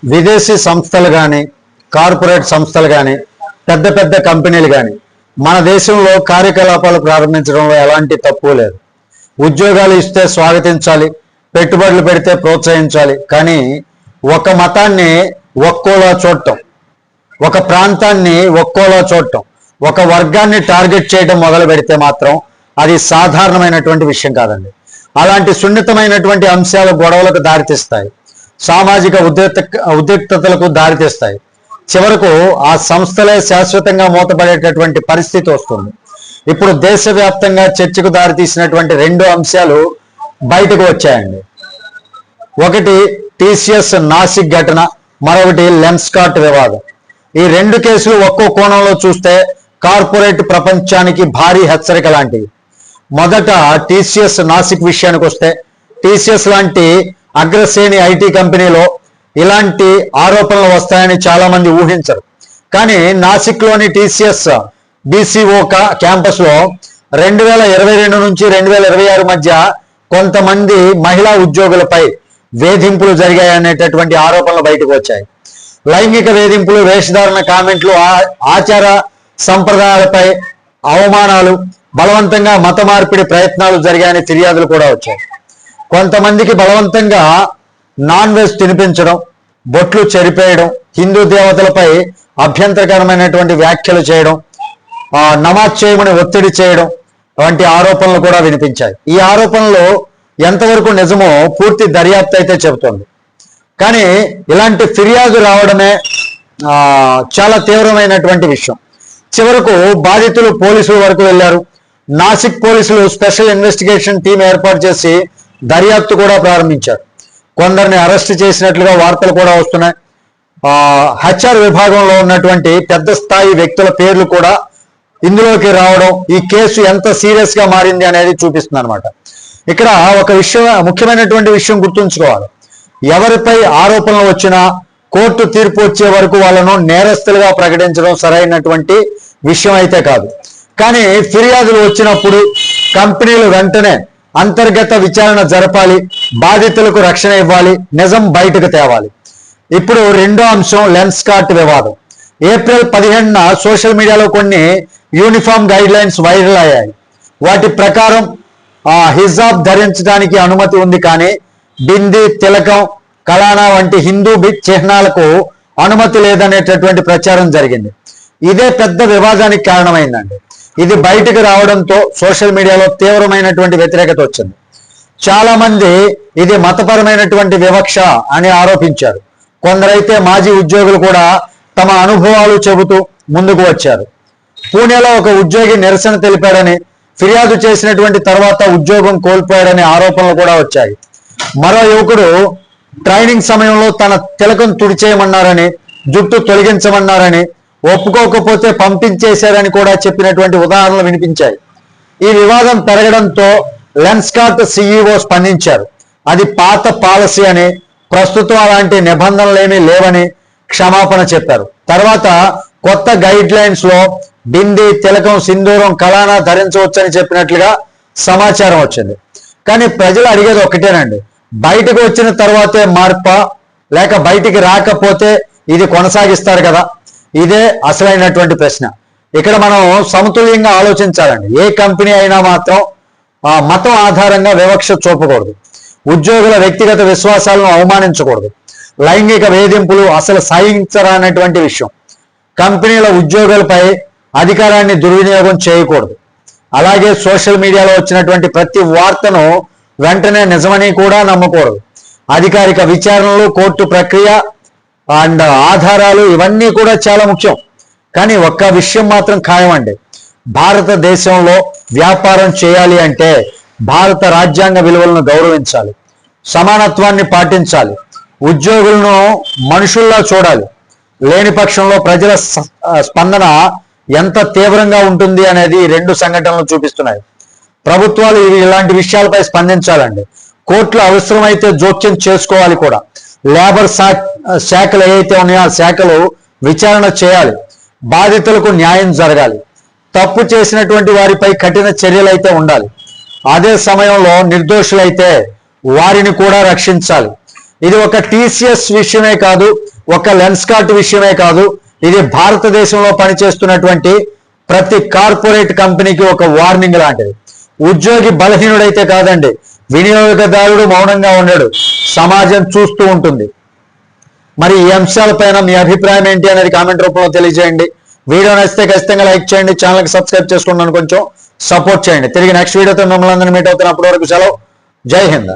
విదేశీ సంస్థలు కానీ కార్పొరేట్ సంస్థలు కానీ పెద్ద పెద్ద కంపెనీలు కానీ మన దేశంలో కార్యకలాపాలు ప్రారంభించడంలో ఎలాంటి తప్పు లేదు. ఉద్యోగాలు ఇస్తే స్వాగతించాలి, పెట్టుబడులు పెడితే ప్రోత్సహించాలి. కానీ ఒక మతాన్ని ఒక్కోలా చూడటం, ఒక ప్రాంతాన్ని ఒక్కోలా చూడటం, ఒక వర్గాన్ని టార్గెట్ చేయడం మొదలు పెడితే మాత్రం అది సాధారణమైనటువంటి విషయం కాదండి. అలాంటి సున్నితమైనటువంటి అంశాలు గొడవలకు దారితీస్తాయి, సామాజిక ఉద్రిక్తతలకు దారితీస్తాయి. చివరకు ఆ సంస్థలే శాశ్వతంగా మూతపడేటటువంటి పరిస్థితి వస్తుంది. ఇప్పుడు దేశవ్యాప్తంగా చర్చకు దారితీసినటువంటి 2 అంశాలు బయటకు వచ్చాయండి. ఒకటి టీసీఎస్ నాసిక్ ఘటన, మరొకటి లెన్స్కార్ట్ వివాదం. ఈ 2 కేసులు ఒక్కో కోణంలో చూస్తే కార్పొరేట్ ప్రపంచానికి భారీ హెచ్చరిక లాంటివి. మొదట టీసీఎస్ నాసిక్ విషయానికి వస్తే, టీసీఎస్ లాంటి అగ్రశ్రేణి ఐటీ కంపెనీలో ఇలాంటి ఆరోపణలు వస్తాయని చాలా మంది ఊహించరు. కానీ నాసిక్లోని టీసీఎస్ బీసీఓ క్యాంపస్ లో 2022 నుంచి 2026 మధ్య కొంతమంది మహిళా ఉద్యోగులపై వేధింపులు జరిగాయనేటటువంటి ఆరోపణలు బయటకు వచ్చాయి. లైంగిక వేధింపులు, వేషధారణ కామెంట్లు, ఆచార సంప్రదాయాలపై అవమానాలు, బలవంతంగా మత మార్పిడి ప్రయత్నాలు జరిగాయని ఫిర్యాదులు కూడా వచ్చాయి. కొంతమందికి బలవంతంగా నాన్ వెజ్ తినిపించడం, బొట్లు చెరిపేయడం, హిందూ దేవతలపై అభ్యంతరకరమైనటువంటి వ్యాఖ్యలు చేయడం, నమాజ్ చేయమని ఒత్తిడి చేయడం వంటి ఆరోపణలు కూడా వినిపించాయి. ఈ ఆరోపణలు ఎంతవరకు నిజమో పూర్తి దర్యాప్తు అయితే చెబుతోంది. కానీ ఇలాంటి ఫిర్యాదు రావడమే చాలా తీవ్రమైనటువంటి విషయం. చివరకు బాధితులు పోలీసుల వరకు వెళ్ళారు. నాసిక్ పోలీసులు స్పెషల్ ఇన్వెస్టిగేషన్ టీం ఏర్పాటు చేసి దర్యాప్తు కూడా ప్రారంభించారు. కొందరిని అరెస్ట్ చేసినట్లుగా వార్తలు కూడా వస్తున్నాయి. హెచ్ఆర్ విభాగంలో ఉన్నటువంటి పెద్ద స్థాయి వ్యక్తుల పేర్లు కూడా ఇందులోకి రావడం ఈ కేసు ఎంత సీరియస్ గా మారింది అనేది చూపిస్తుంది అనమాట. ఇక్కడ ఒక విషయం, ముఖ్యమైనటువంటి విషయం గుర్తుంచుకోవాలి. ఎవరిపై ఆరోపణలు వచ్చినా కోర్టు తీర్పు వచ్చే వరకు వాళ్ళను నేరస్తులుగా ప్రకటించడం సరైనటువంటి విషయం అయితే కాదు. కానీ ఫిర్యాదులు వచ్చినప్పుడు కంపెనీలు వెంటనే అంతర్గత విచారణ జరపాలి, బాధితులకు రక్షణ ఇవ్వాలి, నిజం బయటకు తేవాలి. ఇప్పుడు 2వ అంశం లెన్స్కార్ట్ వివాదం. ఏప్రిల్ 15న సోషల్ మీడియాలో కొన్ని యూనిఫామ్ గైడ్ లైన్స్ వైరల్ అయ్యాయి. వాటి ప్రకారం హిజాబ్ ధరించడానికి అనుమతి ఉంది, కానీ బింది, తిలకం, కలానా వంటి హిందూ చిహ్నాలకు అనుమతి లేదనేటటువంటి ప్రచారం జరిగింది. ఇదే పెద్ద వివాదానికి కారణమైందండి. ఇది బయటకు రావడంతో సోషల్ మీడియాలో తీవ్రమైనటువంటి వ్యతిరేకత వచ్చింది. చాలా మంది ఇది మతపరమైనటువంటి వివక్ష అని ఆరోపించారు. కొందరైతే మాజీ ఉద్యోగులు కూడా తమ అనుభవాలు చెబుతూ ముందుకు వచ్చారు. పూణేలో ఒక ఉద్యోగి నిరసన తెలిపాడని, ఫిర్యాదు చేసినటువంటి తర్వాత ఉద్యోగం కోల్పోయాడనే ఆరోపణలు కూడా వచ్చాయి. మరో యువకుడు ట్రైనింగ్ సమయంలో తన తిలకం తుడిచేయమన్నారని, జుట్టు తొలగించమన్నారని, ఒప్పుకోకపోతే పంపించేశారని కూడా చెప్పినటువంటి ఉదాహరణలు వినిపించాయి. ఈ వివాదం పెరగడంతో లెన్స్కార్ట్ సీఈఓ స్పందించారు. అది పాత పాలసీ అని, ప్రస్తుతం అలాంటి నిబంధనలేమీ లేవని క్షమాపణ చెప్పారు. తర్వాత కొత్త గైడ్ లైన్స్ లో బింది, తిలకం, సింధూరం, కలానా ధరించవచ్చని చెప్పినట్లుగా సమాచారం వచ్చింది. కానీ ప్రజలు అడిగేది ఒకటేనండి, బయటకు వచ్చిన తర్వాతే మార్పా, లేక బయటికి రాకపోతే ఇది కొనసాగిస్తారు కదా? ఇదే అసలైనటువంటి ప్రశ్న. ఇక్కడ మనం సమతుల్యంగా ఆలోచించాలండి. ఏ కంపెనీ అయినా మాత్రం మతం ఆధారంగా వివక్ష చూపకూడదు, ఉద్యోగుల వ్యక్తిగత విశ్వాసాలను అవమానించకూడదు, లైంగిక వేధింపులు అసలు సహించరానటువంటి విషయం. కంపెనీల ఉద్యోగులపై అధికారాన్ని దుర్వినియోగం చేయకూడదు. అలాగే సోషల్ మీడియాలో వచ్చినటువంటి ప్రతి వార్తను వెంటనే నిజమని కూడా నమ్మకూడదు. అధికారిక విచారణలు, కోర్టు ప్రక్రియ అండ్ ఆధారాలు ఇవన్నీ కూడా చాలా ముఖ్యం. కానీ ఒక్క విషయం మాత్రం ఖాయమండి, భారతదేశంలో వ్యాపారం చేయాలి అంటే భారత రాజ్యాంగ విలువలను గౌరవించాలి, సమానత్వాన్ని పాటించాలి, ఉద్యోగులను మనుషుల్లా చూడాలి. లేని పక్షంలో ప్రజల స్పందన ఎంత తీవ్రంగా ఉంటుంది అనేది 2 సంఘటనలు చూపిస్తున్నాయి. ప్రభుత్వాలు ఇలాంటి విషయాలపై స్పందించాలండి. కోర్టులు అవసరమైతే జోక్యం చేసుకోవాలి కూడా. లేబర్ శాఖలు ఏవైతే ఉన్నాయో ఆ శాఖలు విచారణ చేయాలి. బాధితులకు న్యాయం జరగాలి. తప్పు చేసినటువంటి వారిపై కఠిన చర్యలు అయితే ఉండాలి. అదే సమయంలో నిర్దోషులైతే వారిని కూడా రక్షించాలి. ఇది ఒక టీసీఎస్ విషయమే కాదు, ఒక లెన్స్ కార్ట్ విషయమే కాదు, ఇది భారతదేశంలో పనిచేస్తున్నటువంటి ప్రతి కార్పొరేట్ కంపెనీకి ఒక వార్నింగ్ లాంటిది. ఉద్యోగి బలహీనుడైతే కాదండి, వినియోగదారుడు మౌనంగా ఉండడు, సమాజం చూస్తూ ఉంటుంది. మరి ఈ అంశాలపైన మీ అభిప్రాయం ఏంటి అనేది కామెంట్ రూపంలో తెలియజేయండి. వీడియో నచ్చితే ఖచ్చితంగా లైక్ చేయండి, ఛానల్కి సబ్స్క్రైబ్ చేసుకున్నాను కొంచెం సపోర్ట్ చేయండి. తిరిగి నెక్స్ట్ వీడియోతో మిమ్మల్ని అందరినీ మీట్ అవుతున్నప్పటి వరకు సెలవు. జై హింద్.